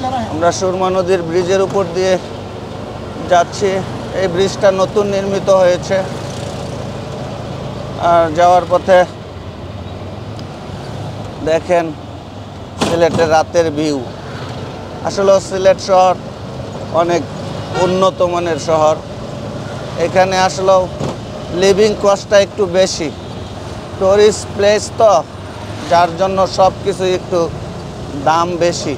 আমরা সুরমা নদীর ব্রিজের উপর দিয়ে যাচ্ছি। এই ব্রিজটা নতুন নির্মিত হয়েছে। আর যাওয়ার পথে দেখেন সিলেটের রাতের ভিউ। আসলে সিলেট শহর অনেক উন্নত মানের শহর। এখানে আসলেও লিভিং কস্টটা একটু বেশি, টুরিস্ট প্লেস তো, যার জন্য সব কিছু একটু দাম বেশি।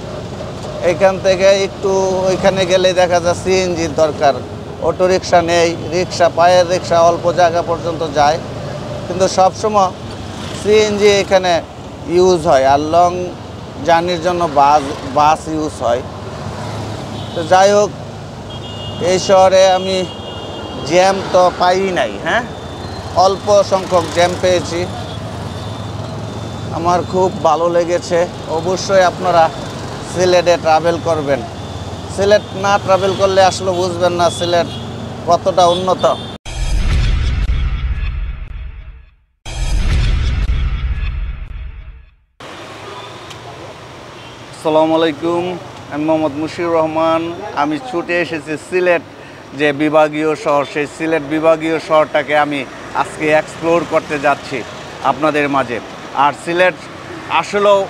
এখান থেকে একটু ওইখানে গেলে দেখা যায় সিএনজির দরকার, অটো রিক্সা নেই, রিক্সা পায়ের রিক্সা অল্প জায়গা পর্যন্ত যায়, কিন্তু সবসময় সিএনজি এখানে ইউজ হয়। আর লং জার্নির জন্য বাস ইউজ হয়। তো যাই হোক, এই শহরে আমি জ্যাম তো পাই নাই, হ্যাঁ, অল্প সংখ্যক জ্যাম পেয়েছি। আমার খুব ভালো লেগেছে। অবশ্যই আপনারা সিলেটে ট্রাভেল করবেন। সিলেট না ট্রাভেল করলে আসলে বুঝবেন না সিলেট কতটা উন্নত। আসসালামু আলাইকুম, আমি মোহাম্মদ মুশিউর রহমান। আমি ছুটে এসেছি সিলেট যে বিভাগীয় শহর, সেই সিলেট বিভাগীয় শহরটাকে আমি আজকে এক্সপ্লোর করতে যাচ্ছি আপনাদের মাঝে। আর সিলেট আসলেও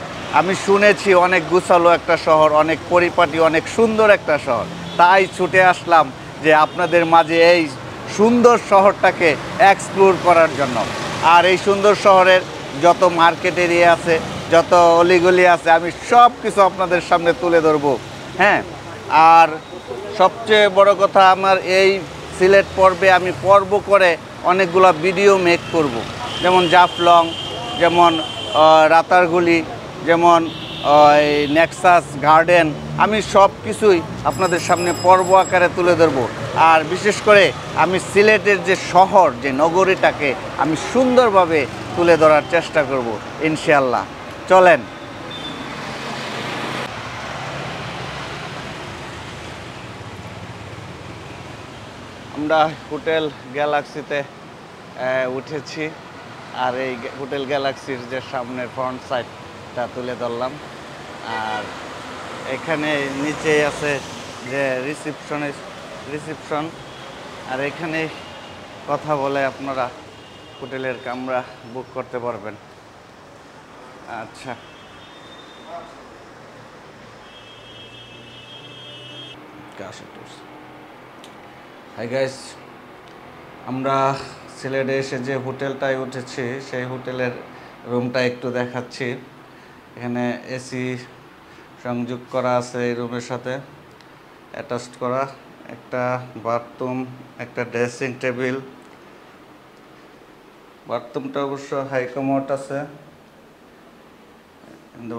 আমি শুনেছি অনেক গুছালো একটা শহর, অনেক পরিপাটি, অনেক সুন্দর একটা শহর। তাই ছুটে আসলাম যে আপনাদের মাঝে এই সুন্দর শহরটাকে এক্সপ্লোর করার জন্য। আর এই সুন্দর শহরের যত মার্কেট এরিয়া আছে, যত অলিগলি আছে, আমি সব কিছু আপনাদের সামনে তুলে ধরবো। হ্যাঁ, আর সবচেয়ে বড় কথা, আমার এই সিলেট পর্বে আমি পর্ব করে অনেকগুলো ভিডিও মেক করব। যেমন জাফলং, যেমন রাতারগুলি, যেমন নেক্সাস গার্ডেন, আমি সব কিছুই আপনাদের সামনে পর্ব আকারে তুলে ধরবো। আর বিশেষ করে আমি সিলেটের যে শহর, যে নগরীটাকে আমি সুন্দরভাবে তুলে ধরার চেষ্টা করব ইনশাআল্লাহ। চলেন। আমরা হোটেল গ্যালাক্সিতে উঠেছি। আর এই হোটেল গ্যালাক্সির যে সামনের ফ্রন্ট সাইডটা তুলে ধরলাম। আর এখানে নিচেই আছে যে রিসিপশন। আর এখানে কথা বলে আপনারা হোটেলের কামরা বুক করতে পারবেন। আচ্ছা, হাই গাইস, আমরা সিলেটে এসে যে হোটেলটায় উঠেছি সেই হোটেলের রুমটা একটু দেখাচ্ছি। এখানে এসি সংযোগ করা আছে এই রুমের সাথে, অ্যাটাচড করা একটা বাথরুম, একটা ড্রেসিং টেবিল। বাথরুমটা অবশ্য হাই কমোড আছে।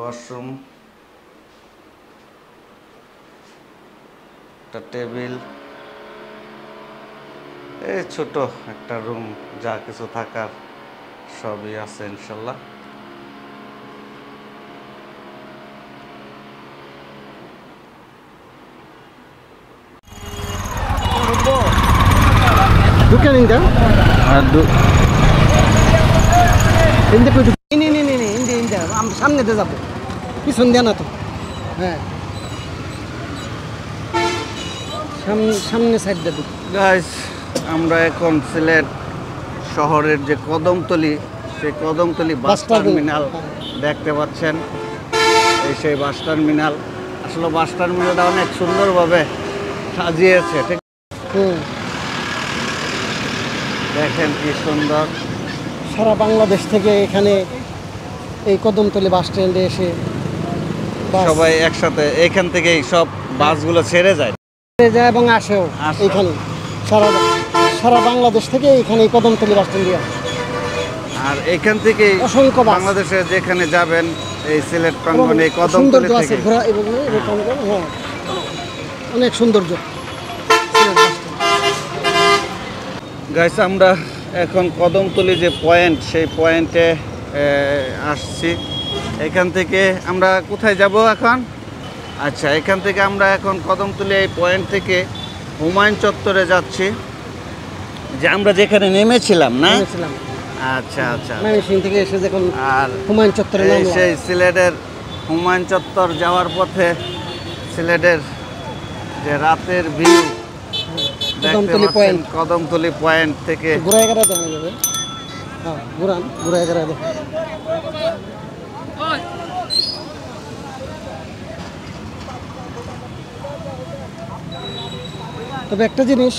ওয়াশরুম, একটা টেবিল, এই ছোট একটা রুম, যা কিছু থাকার সবই আছে ইনশাল্লাহ। সামনে যাবো, পিছন দেয় না তো। হ্যাঁ, সামনে সাইড দেবো। গাইস, আমরা এখন সিলেট শহরের যে কদমতলি, সেই কদমতলি বাস টার্মিনাল দেখতে পাচ্ছেন। এই সেই বাস টার্মিনাল। আসলে বাস টার্মিনালটা অনেক সুন্দরভাবে সাজিয়েছে, ঠিক? দেখেন কি সুন্দর। সারা বাংলাদেশ থেকে এখানে এই কদমতলি বাস স্ট্যান্ডে এসে সবাই একসাথে এখান থেকেই সব বাসগুলো ছেড়ে যায় এবং আসেও এখানে। সারা বাংলাদেশ থেকে এখানে কদমতলি বাস স্ট্যান্ডে। আর এখান থেকে অসংখ্য বাংলাদেশে যেখানে যাবেন এই সিলেট প্রাঙ্গণে কদমতলি থেকে অনেক সৌন্দর্য। গাইস, আমরা এখন কদমতলি যে পয়েন্ট, সেই পয়েন্টে আসছি। এখান থেকে আমরা কোথায় যাব এখন? আচ্ছা, এখান থেকে আমরা এখন কদমতলি এই পয়েন্ট থেকে হুমায়ুন চত্বরে যাচ্ছি, যে আমরা যেখানে নেমেছিলাম না। আচ্ছা আচ্ছা, ময়মনসিংহ থেকে এসে যখন আর হুমায়ুন চত্বরে সেই সিলেটের হুমায়ুন চত্বর যাওয়ার পথে সিলেটের যে রাতের view Kadamtali point Kadamtali point থেকে ঘুরায় গেড়া দেখা যাবে। হ্যাঁ ঘুরান, ঘুরায় গেড়া দেখেন। তবে একটা জিনিস,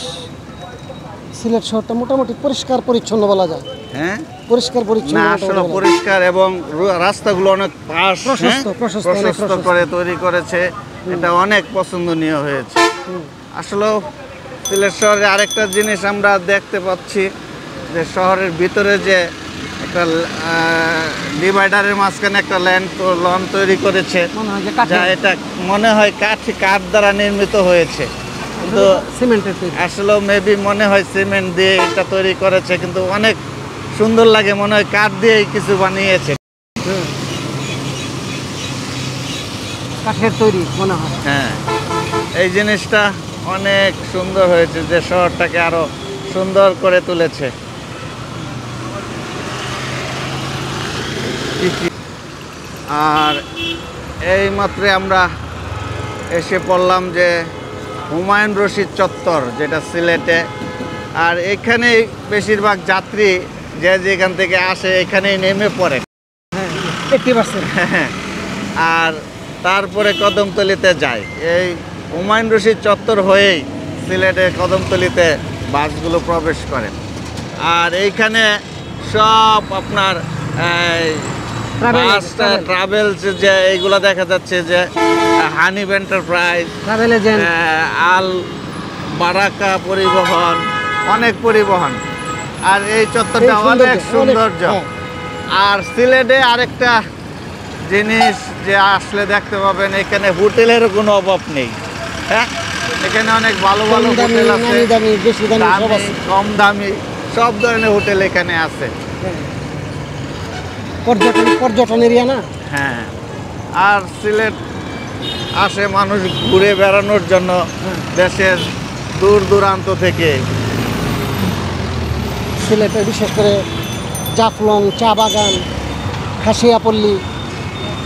সিলেট শহরটা মোটামুটি পরিষ্কার পরিচ্ছন্ন বলা যায়। হ্যাঁ পরিষ্কার পরিচ্ছন্ন না মোটামুটি আসলে বলা যায়। পরিষ্কার এবং রাস্তাগুলো অনেক পাশ প্রশস্ত, প্রশস্ত, অনেক প্রশস্ত প্রশস্ত। করে তৈরি করেছে, এটা অনেক পছন্দনীয় হয়েছে। হুম। আসলে সিলেট শহরে আরেকটা জিনিস আমরা দেখতে পাচ্ছি যে শহরের ভিতরে যে একটা ডিভাইডারের মাঝখানে একটা লন তৈরি করেছে, মনে হয় যে যা কাঠের, এটা মনে হয় কাঠ দ্বারা নির্মিত হয়েছে, কিন্তু সিমেন্টের তৈরি। আসলে মেবি মনে হয় সিমেন্ট দিয়ে এটা তৈরি করেছে, কিন্তু অনেক সুন্দর লাগে, মনে হয় কাঠ দিয়েই কিছু বানিয়েছে। হুম। কাঠের তৈরি মনে হয়। হ্যাঁ, এই জিনিসটা অনেক সুন্দর হয়েছে, যে শহরটাকে আরো সুন্দর করে তুলেছে। আর এই মাত্রে আমরা এসে পড়লাম যে হুমায়ুন রশিদ চত্বর, যেটা সিলেটে। আর এখানে বেশিরভাগ যাত্রী যে যেখান থেকে আসে এখানেই নেমে পড়ে। হ্যাঁ 80%। আর তারপরে কদমতলিতে যায়। এই হুমায়ুন রশিদ চত্বর হয়েই সিলেটের কদমতলিতে বাসগুলো প্রবেশ করে। আর এইখানে সব আপনার ট্রাভেলস যে এইগুলো দেখা যাচ্ছে, যে হানিফ এন্টারপ্রাইজ, ট্রাভেল এজেন্ট, আল বারাকা পরিবহন, অনেক পরিবহন। আর এই চত্বরটা অনেক সৌন্দর্য। আর সিলেটে আরেকটা জিনিস যে আসলে দেখতে পাবেন, এখানে হোটেলের কোনো অভাব নেই। হ্যাঁ, এখানে অনেক ভালো ভালো হোটেল আছে, দামি বেশি দামি সব দামি আছে। কম দামি সব ধরনের হোটেল এখানে আছে। পর্যটন এরিয়া না। হ্যাঁ, আর সিলেট আসে মানুষ ঘুরে বেড়ানোর জন্য দেশের দূর দূরান্ত থেকে। সিলেটে বিশেষ করে জাফলং, চা বাগান, খাসিয়াপল্লী,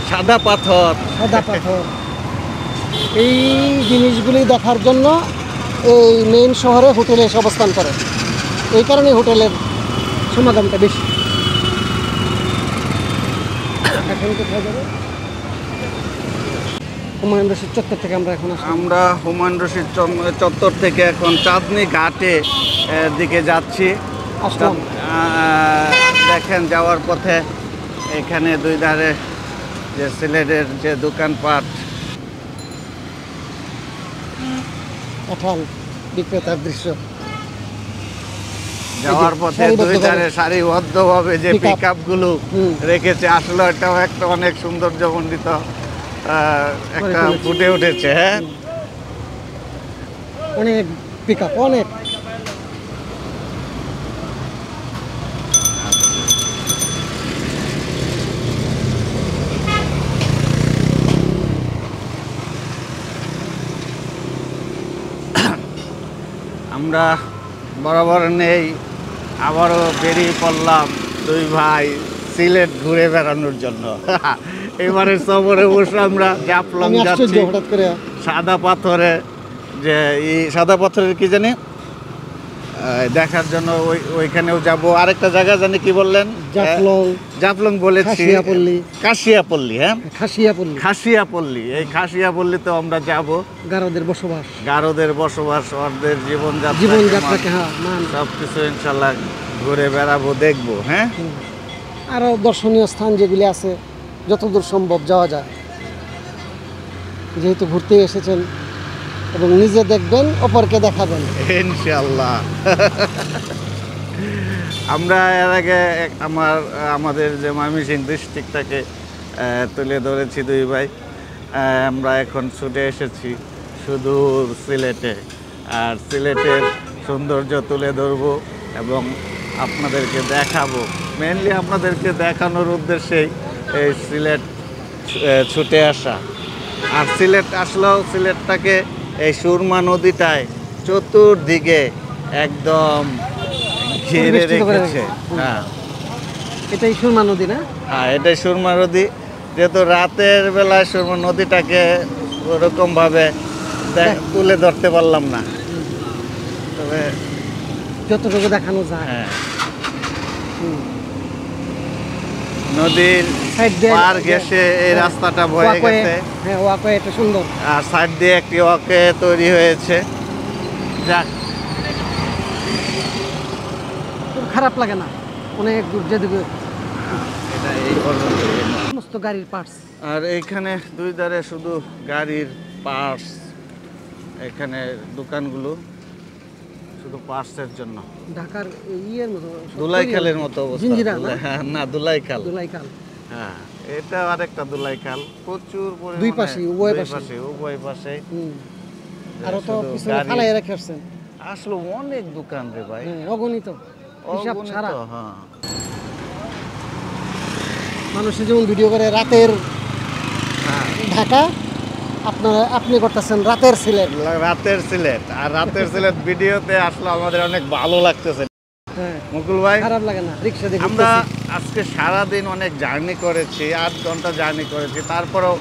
সাদা পাথর, সাদা পাথর, এই জিনিসগুলি দেখার জন্য এই মেইন শহরে হোটেলে এসে অবস্থান করে। এই কারণে হোটেলের সমাগমটা বেশি। এখন কোথায় যাবে? হুমায়ুন রশিদ চত্বর থেকে আমরা এখন আসলাম। আমরা হুমায়ুন রশিদ চত্বর থেকে এখন চাঁদনি ঘাটে দিকে যাচ্ছি। আসলাম। দেখেন যাওয়ার পথে এখানে দুই ধারে যে সিলেটের যে দোকানপাট, কাঁঠাল বিক্রেতার দৃশ্য। যাওয়ার পথে দুই ধারে সারিবদ্ধভাবে যে Pick up. পিক আপগুলো হুম। রেখেছে, আসলে এটাও একটা অনেক সৌন্দর্যমণ্ডিত একটা তুলেছে। ফুটে উঠেছে। হ্যাঁ, অনেক পিক আপ, অনেক। আমরা বরাবর নেই, আবারও বেরিয়ে পড়লাম দুই ভাই সিলেট ঘুরে বেড়ানোর জন্য। এবারে সফরে বসে আমরা জাফলং আমি আশ্চর্য যাচ্ছি, হঠাৎ করে। সাদা পাথরে যে সাদা পাথরের কি জানি দেখার জন্য ওইখানেও যাব। আরেকটা জায়গা জানি কি বললেন? জাফলং, জাফলং বলেছি, খাসিয়াপল্লী। কাশিয়াপল্লী। হ্যাঁ, খাসিয়াপল্লী, খাসিয়াপল্লী। এই খাসিয়াপল্লীতেও আমরা যাব। গারোদের বসবাস, গারোদের বসবাস, ওদের জীবনযাত্রা, জীবনযাত্রাকে হ্যাঁ মান। সব কিছু ইনশাল্লাহ ঘুরে বেড়াবো, দেখবো। হ্যাঁ, আরও দর্শনীয় স্থান যেগুলি আছে যতদূর সম্ভব যাওয়া যায়। যেহেতু ঘুরতে এসেছেন এবং নিজে দেখবেন, অপরকে দেখাবেন। ইনশাল্লাহ। আমরা এর আগে আমাদের যে ময়মনসিংহ ডিস্ট্রিক্টটাকে তুলে ধরেছি দুই ভাই। আমরা এখন ছুটে এসেছি সুদূর সিলেটে, আর সিলেটের সৌন্দর্য তুলে ধরবো এবং আপনাদেরকে দেখাবো। মেনলি আপনাদেরকে দেখানোর উদ্দেশ্যেই এই সিলেট ছুটে আসা। আর সিলেট আসলেও সিলেটটাকে এই সুরমা নদীটায় চতুর্দিকে একদম ঘিরে পরিবেষ্টিত করে রেখেছে। রেখেছে। হ্যাঁ, এটাই সুরমা নদী না? হ্যাঁ, এটাই সুরমা নদী। যেহেতু রাতের বেলায় সুরমা নদীটাকে ওরকম ভাবে তুলে ধরতে পারলাম না, তবে যতটুকু দেখানো যায়। হ্যাঁ নদীর সাইড দিয়ে পার ঘেঁষে এই রাস্তাটা বয়ে গেছে, হ্যাঁ ওয়াকওয়ে এটা সুন্দর। আর সাইড দিয়ে একটি ওয়াকওয়ে তৈরি হয়েছে। যাক, খুব খারাপ লাগে না, অনেক দূর যেদিকে এটা এই পর্যন্ত। সমস্ত গাড়ির পার্টস। আর এইখানে দুই ধারে শুধু গাড়ির পার্টস, এখানে দোকানগুলো শুধু পার্টসের জন্য। ঢাকার ইয়ের মতো দুলাইখালের মতো অবস্থা। জিঞ্জিরা না? হ্যাঁ, না দুলাইখাল। দুলাইখাল। হ্যাঁ, এটা আরেকটা দুলাইখাল, প্রচুর পরিমাণে। দুই পাশে, উভয় দুই পাশে। পাশে, উভয় পাশে। আরো তো শুধু পিছনে গাড়ি। ফালাই রাখছেন। আসলে অনেক দোকান রে ভাই, হ্যাঁ, অগণিত, হিসাব অগণিত, ছাড়া। হ্যাঁ। মানুষে যেমন ভিডিও করে রাতের হ্যাঁ, ঢাকা, আপনি করতেছেন রাতের সিলেট। রাতের সিলেট। আর রাতের সিলেট ভিডিওতে আসলে আমাদের অনেক ভালো লাগতেছে। হ্যাঁ, মুকুল ভাই, খারাপ লাগে না, রিক্সা দিয়ে আমরা ঘুরতেছি। আজকে সারাদিন অনেক জার্নি করেছি, 8 ঘন্টা জার্নি করেছি, তারপরেও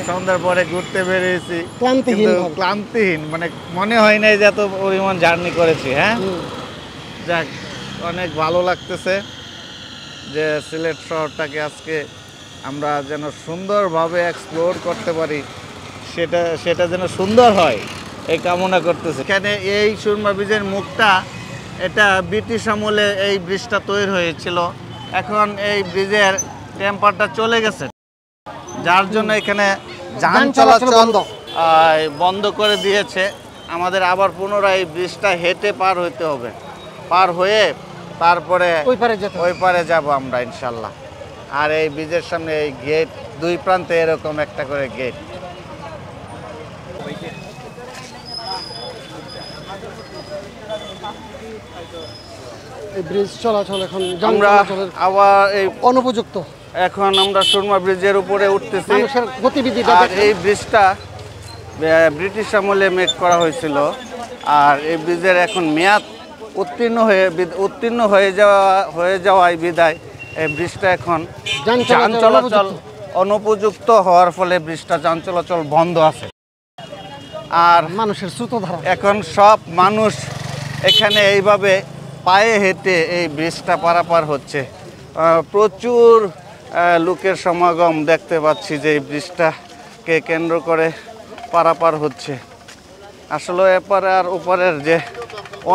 সন্ধ্যার পরে ঘুরতে বেরিয়েছি ক্লান্তিহীন কিন্তু ভাবে। ক্লান্তিহীন, মানে মনে হয় নাই যে এত পরিমাণ জার্নি করেছি। হ্যাঁ, যাক, অনেক ভালো লাগতেছে যে সিলেট শহরটাকে আজকে আমরা যেন সুন্দরভাবে এক্সপ্লোর করতে পারি, সেটা যেন সুন্দর হয় এই কামনা করতেছে। এখানে এই সুরমা ব্রিজের মুখটা, এটা ব্রিটিশ আমলে এই ব্রিজটা তৈরি হয়েছিল। এখন এই ব্রিজের টেম্পারটা চলে গেছে, যার জন্য এখানে যান চলাচল বন্ধ করে দিয়েছে। আমাদের আবার পুনরায় এই ব্রিজটা হেঁটে পার হইতে হবে, পার হয়ে তারপরে ওই পারে যাব আমরা ইনশাল্লাহ। আর এই ব্রিজের সামনে এই গেট, দুই প্রান্তে এরকম একটা করে গেট। এই ব্রিজ চলাচল এখন আমরা আবার এই অনুপযুক্ত। এখন আমরা সুরমা ব্রিজের উপরে উঠতেছি। মানুষের গতিবিধিটা আর এই ব্রিজটা ব্রিটিশ আমলে মেক করা হয়েছিল, আর এই ব্রিজের এখন মেয়াদ উত্তীর্ণ হয়ে যাওয়ায় বিদায় এই ব্রিজটা এখন যান চলাচল অনুপযুক্ত হওয়ার ফলে ব্রিজটা যান চলাচল বন্ধ আছে। আর মানুষের স্রোতধারা, এখন সব মানুষ এখানে এইভাবে পায়ে হেঁটে এই ব্রিজটা পারাপার হচ্ছে। প্রচুর লোকের সমাগম দেখতে পাচ্ছি যে এই ব্রিজটাকে কেন্দ্র করে পারাপার হচ্ছে। আসলে এপারে আর ওপারের যে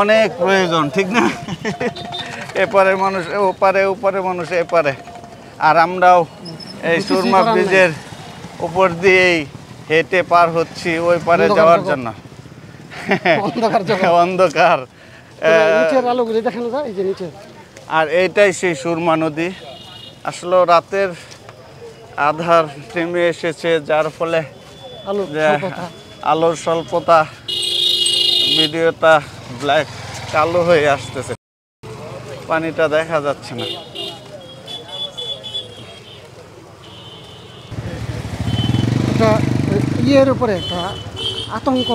অনেক প্রয়োজন, ঠিক না? এপারের মানুষ ওপারে, ওপারে মানুষ এপারে, আর আমরাও এই সুরমা ব্রিজের উপর দিয়েই হেঁটে পার হচ্ছি ওই পারে যাওয়ার জন্য। অন্ধকার, নিচের আলোগুলি দেখানো যায়, এই যে নিচে। আর এইটাই সেই সুরমা নদী। আসলে রাতের আধার নেমে এসেছে, যার ফলে আলোর স্বল্পতা, ভিডিওটা ব্ল্যাক কালো হয়ে আসতেছে, পানিটা দেখা যাচ্ছে না। একটা ইয়ের উপরে একটা আতঙ্ক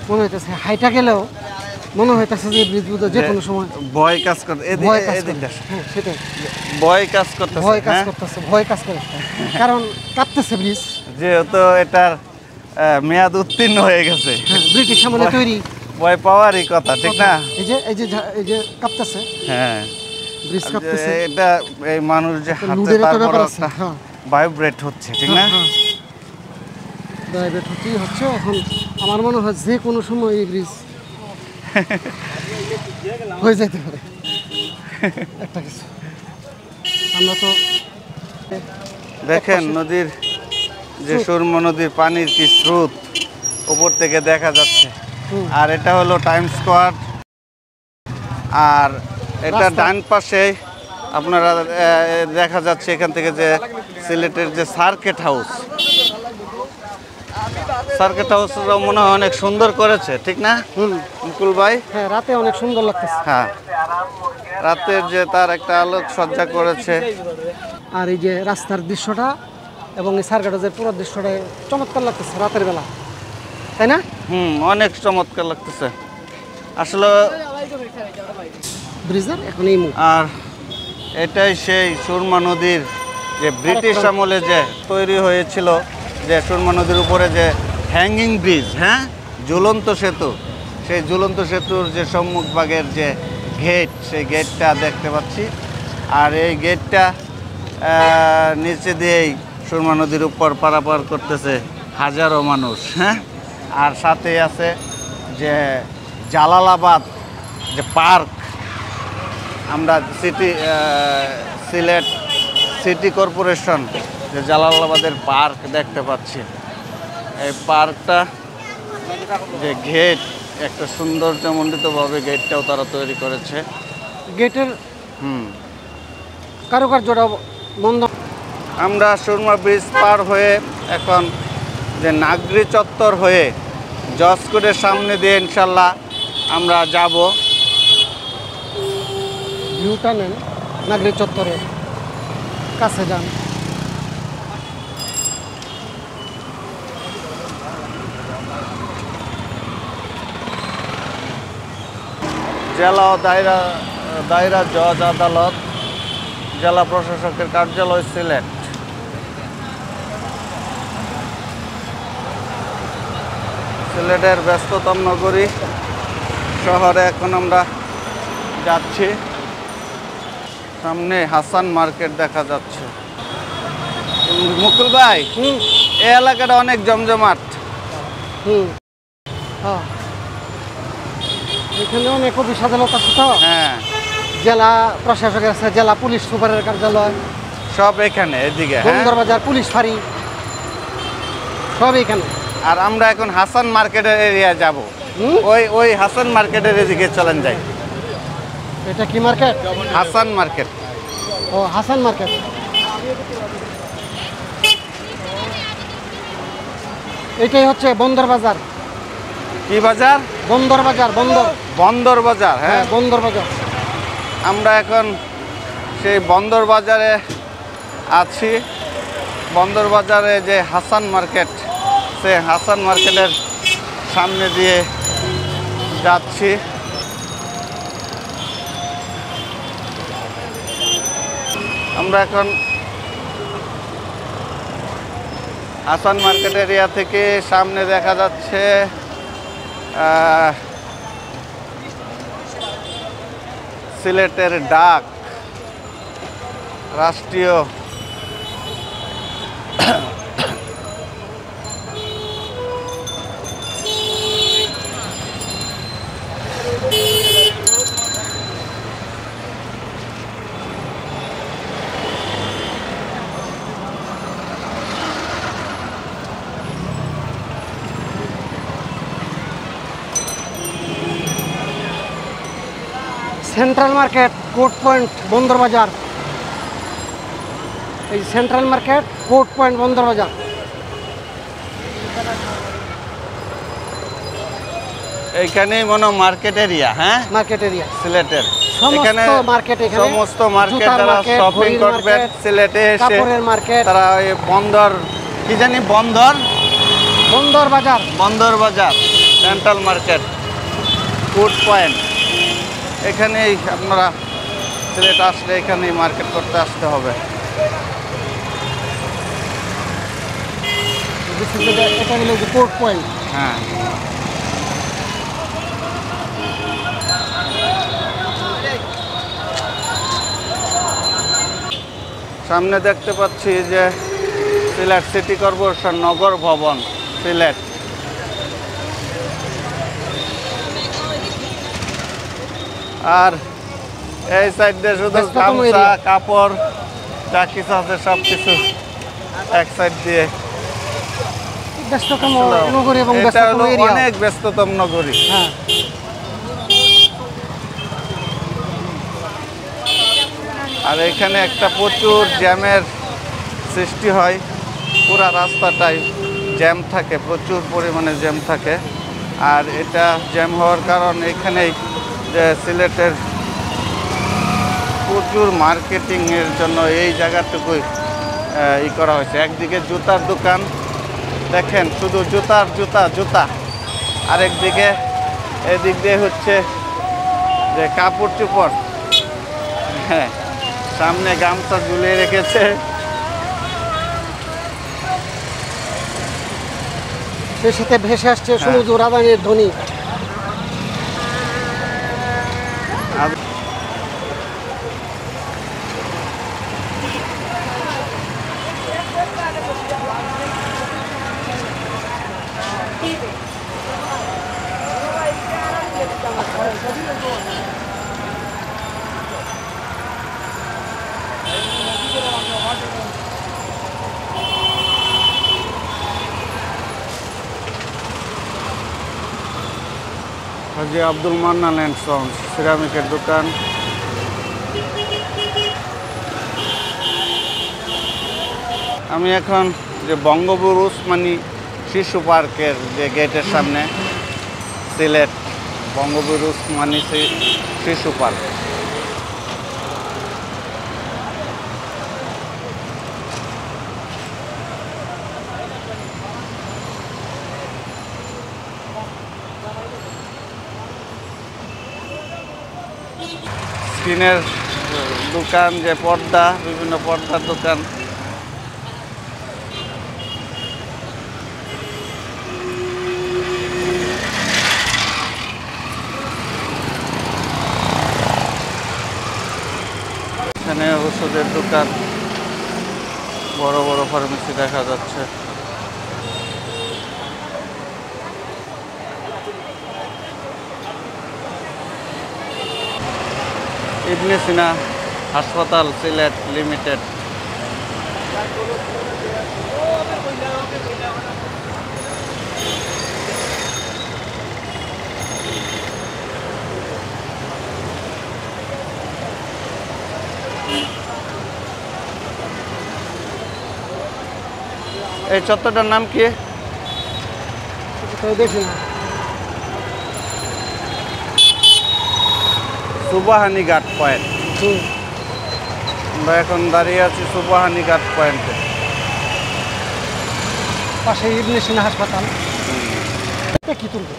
মনে হইতেছে, হাইটা গেলেও মনে হইতেছে যে ব্রিজ বোধহয় যে কোনো সময় ভয় কাজ করতে, হ্যাঁ সেটাই, ভয় কাজ করতেছে, ভয় কাজ করে, কারণ কাঁপতেছে ব্রিজ, যেহেতু এটার মেয়াদ উত্তীর্ণ হয়ে গেছে। ব্রিটিশ আমলে তৈরি, ভয় পাওয়ারই কথা, ঠিক না? এই যে কাঁপতেছে, হ্যাঁ ব্রিজ কাঁপতেছে, এটা এই মানুষ যে হাঁটছে তারপর একটা ভাইব্রেট হচ্ছে, ঠিক না? ভাইব্রেট হচ্ছে। এখন আমার মনে হয় যে কোনো সময় এই ব্রিজ হয়ে যেতে পারে একটা কিছু। আমরা তো দেখেন নদীর যে সুরমা নদীর পানির কি স্রোত উপর থেকে দেখা যাচ্ছে। আর এটা হলো টাইম স্কোয়ার, আর এটা ডান পাশে আপনারা দেখা যাচ্ছে এখান থেকে যে সিলেটের যে সার্কিট হাউস মনে হয় অনেক সুন্দর করেছে, ঠিক না মুকুল ভাই? হ্যাঁ, রাতে অনেক সুন্দর লাগতেছে। হ্যাঁ, রাতের যে তার একটা আলোক সজ্জা করেছে। আর এই যে রাস্তার দৃশ্যটা এবং এই সার্কিটের পুরো দৃশ্যটা চমৎকার লাগতেছে রাতের বেলা, তাই না? অনেক চমৎকার লাগতেছে আসলে ব্রিজের এখন এই মুখ। আর এটাই সেই সুরমা নদীর যে ব্রিটিশ আমলে যে তৈরি হয়েছিল, যে সুরমা নদীর উপরে যে হ্যাঙ্গিং ব্রিজ, হ্যাঁ, ঝুলন্ত সেতু, সেই ঝুলন্ত সেতুর যে সম্মুখভাগের যে গেট, সেই গেটটা দেখতে পাচ্ছি। আর এই গেটটা নিচে দিয়েই সুরমা নদীর উপর পারাপার করতেছে হাজারো মানুষ, হ্যাঁ। আর সাথে আছে যে জালালাবাদ যে পার্ক, আমরা সিলেট সিটি কর্পোরেশন যে জালালাবাদের পার্ক দেখতে পাচ্ছি। এই পার্কটা যে গেট, একটা সৌন্দর্যমণ্ডিতভাবে গেটটাও তারা তৈরি করেছে। গেটের কারুকার্যটা বন্ধ। আমরা সুরমা ব্রিজ পার হয়ে এখন যে নাগরি চত্বর হয়ে জজকোর্টের সামনে দিয়ে ইনশাল্লাহ আমরা যাব। ভিউটা নেন, নাগরিক চত্বরে কাছে যান। জেলা ও দায়রা জজ আদালত, জেলা প্রশাসকের কার্যালয় সিলেট। সিলেটের ব্যস্ততম নগরী শহরে এখন আমরা যাচ্ছি। সামনে হাসান মার্কেট দেখা যাচ্ছে। মুকুল ভাই, এই এলাকাটা অনেক জমজমাট। হ্যাঁ, এখানে অনেক অফিস আদালত আছে তো। হ্যাঁ, জেলা প্রশাসকের আছে, জেলা পুলিশ সুপারের কার্যালয় সব এখানে, এদিকে। বন্দরবাজার পুলিশ ফাঁড়ি সব এখানে। আর আমরা এখন হাসান মার্কেটের এরিয়া যাব। ওই হাসান মার্কেটের এদিকে চলেন যাই। এটা কি মার্কেট? হাসান মার্কেট। ও, হাসান মার্কেট। এটাই হচ্ছে বন্দর বাজার। কি বাজার? বন্দর বাজার। বন্দর বাজার। হ্যাঁ, বন্দর বাজার। আমরা এখন সেই বন্দর বাজারে আছি। বন্দর বাজারে যে হাসান মার্কেট, সে হাসান মার্কেটের সামনে দিয়ে যাচ্ছি। আমরা এখন হাসান মার্কেট এরিয়া থেকে সামনে দেখা যাচ্ছে সিলেটের ডাক, রাষ্ট্রীয় সেন্ট্রাল মার্কেট, কোর্ট পয়েন্ট, বন্দর বাজার। এই সেন্ট্রাল মার্কেট, কোর্ট পয়েন্ট, বন্দর বাজার। এইখানেই মনে মার্কেট এরিয়া। হ্যাঁ, মার্কেট এরিয়া সিলেটের এখানে মার্কেট, এখানে সমস্ত মার্কেট যারা শপিং করবে সিলেটে এসে, কাপড়ের মার্কেট, তারা ওই বন্দর, কি জানি বন্দর বাজার, বন্দর বাজার, সেন্ট্রাল মার্কেট, কোর্ট পয়েন্ট, এখানেই আপনারা সিলেট আসলে এখানেই মার্কেট করতে আসতে হবে। এটা হলো কোর্ট পয়েন্ট। হ্যাঁ, সামনে দেখতে পাচ্ছি যে সিলেট সিটি কর্পোরেশন নগর ভবন সিলেট। আর এই সাইড দিয়ে শুধু গামছা, কাপড়, যা কিছু আছে সব কিছু এক সাইড দিয়ে। ব্যস্ততম নগরী এবং এটা হলো অনেক ব্যস্ততম নগরী। হ্যাঁ, আর এখানে একটা প্রচুর জ্যামের সৃষ্টি হয়। পুরা রাস্তাটাই জ্যাম থাকে, প্রচুর পরিমাণে জ্যাম থাকে। আর এটা জ্যাম হওয়ার কারণ এখানেই যে সিলেটের প্রচুর মার্কেটিংয়ের জন্য এই জায়গাটুকুই করা হয়েছে। একদিকে জুতার দোকান, দেখেন শুধু জুতা। আরেকদিকে এদিক দিয়ে হচ্ছে যে কাপড় চোপড়। হ্যাঁ, সামনে গামছা ঝুলিয়ে রেখেছে। সেই সাথে ভেসে আসছে সমুদ্র রাবানের ধ্বনি। হাজী আব্দুল মান্নান অ্যান্ড সন্স সিরামিকের দোকান। আমি এখন যে বঙ্গবন্ধু উসমানী শিশু পার্কের যে গেটের সামনে, সিলেট বঙ্গবন্ধু উসমানী শিশু পার্ক। স্ক্রিনের দোকান, যে পর্দা, বিভিন্ন পর্দার দোকান। এখানে ওষুধের দোকান, বড় বড় ফার্মেসি দেখা যাচ্ছে। ইবনে সিনা হাসপাতাল সিলেট লিমিটেড। এই চত্বরটার নাম কি? দেখি না। সুবাহানি ঘাট পয়েন্ট। আমরা এখন দাঁড়িয়ে আছি সুবাহানি ঘাট পয়েন্টে। পাশে ইবনে সিনা হাসপাতাল। কি তুলবে?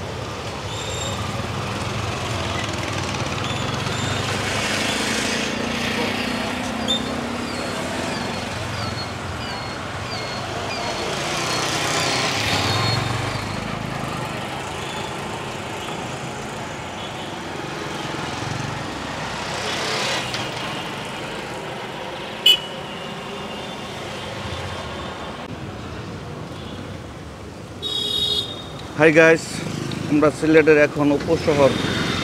হাই গাইস, আমরা সিলেটের এখন উপশহর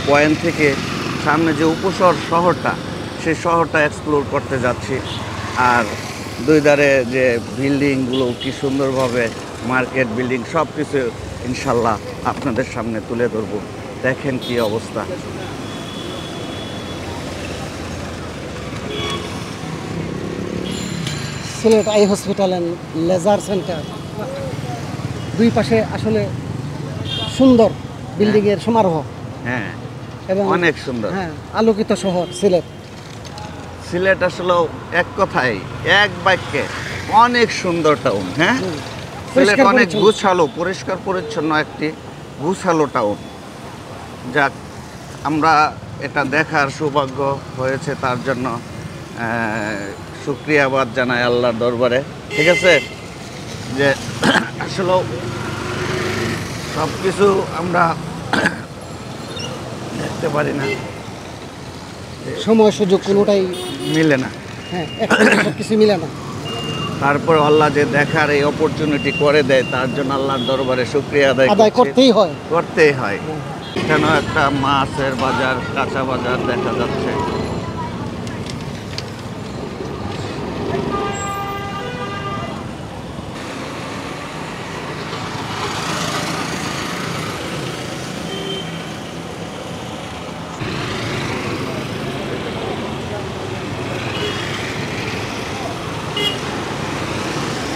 পয়েন্ট থেকে সামনে যে উপশহর শহরটা, সেই শহরটা এক্সপ্লোর করতে যাচ্ছি। আর দুই ধারে যে বিল্ডিংগুলো কি সুন্দরভাবে, মার্কেট বিল্ডিং সব কিছু ইনশাল্লাহ আপনাদের সামনে তুলে ধরবো। দেখেন কি অবস্থা। Sylhet eye hospital and laser centre, দুই পাশে আসলে সুন্দর বিল্ডিংয়ের সমারোহ। হ্যাঁ, এবং অনেক সুন্দর। হ্যাঁ, আলোকিত শহর সিলেট। সিলেট আসলে এক কথায়, এক বাক্যে অনেক সুন্দর টাউন। হ্যাঁ, সিলেট অনেক গুছালো, পরিষ্কার পরিচ্ছন্ন একটি গুছালো টাউন। যাক, আমরা এটা দেখার সৌভাগ্য হয়েছে, তার জন্য শুকরিয়াবাদ জানাই আল্লাহর দরবারে। ঠিক আছে, যে আসলে সব কিছু আমরা দেখতে পারি না, সময় সুযোগ কোনোটাই মিলে না। হ্যাঁ, সব কিছু মিলে না। তারপর আল্লাহ যে দেখার এই অপরচুনিটি করে দেয়, তার জন্য আল্লাহর দরবারে শুকরিয়া আদায় করতেই হয়। করতেই হয়। এখানেও একটা মাছের বাজার, কাঁচা বাজার দেখা যাচ্ছে।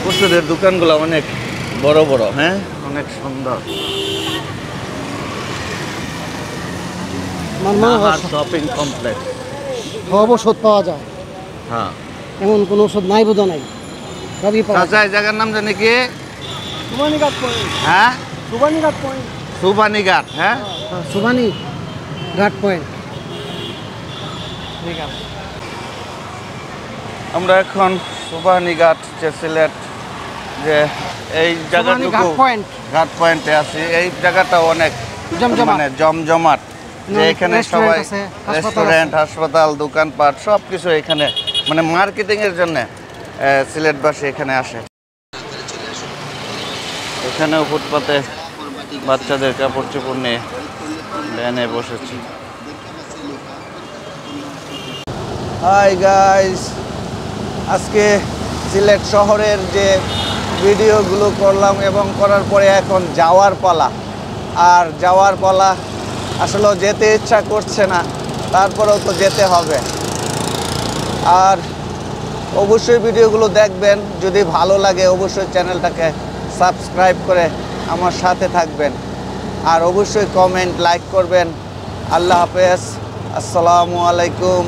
ওষুধের দোকানগুলো অনেক বড় বড়, হ্যাঁ, অনেক সুন্দর। শপিং কমপ্লেক্স, সব ওষুধ পাওয়া যায়। হ্যাঁ, এমন কোনো ওষুধ নাই বোধ নাই, সবই পাওয়া যায়। এই জায়গার নাম জানি কি? সুবানীঘাট পয়েন্ট। হ্যাঁ, সুবানীঘাট পয়েন্ট। সুবানীঘাট। হ্যাঁ, সুবানীঘাট পয়েন্ট। ঠিক আছে, আমরা এখন সুবানীঘাট যে সিলেট যে এই জায়গাটুকু ঘাট পয়েন্ট ঘাট পয়েন্টে আছি, এই জায়গাটা অনেক জমজমাট। মানে জমজমাট, যে এখানে রেস্টুরেন্ট সবাই আছে, হাসপাতাল রেস্টুরেন্ট, হাসপাতাল, দোকানপাট সব কিছু এখানে মানে মার্কেটিংয়ের জন্য সিলেটবাসী এখানে আসে। এখানেও ফুটপাতে বাচ্চাদের কাপড় চোপড় নিয়ে ভ্যানে বসেছে। হাই গাইস, আজকে সিলেট শহরের যে ভিডিওগুলো করলাম এবং করার পরে এখন যাওয়ার পালা। আর যাওয়ার পালা, আসলে যেতে ইচ্ছা করছে না, তারপরেও তো যেতে হবে। আর অবশ্যই ভিডিওগুলো দেখবেন, যদি ভালো লাগে অবশ্যই চ্যানেলটাকে সাবস্ক্রাইব করে আমার সাথে থাকবেন। আর অবশ্যই কমেন্ট লাইক করবেন। আল্লাহ হাফেজ, আসসালামু আলাইকুম।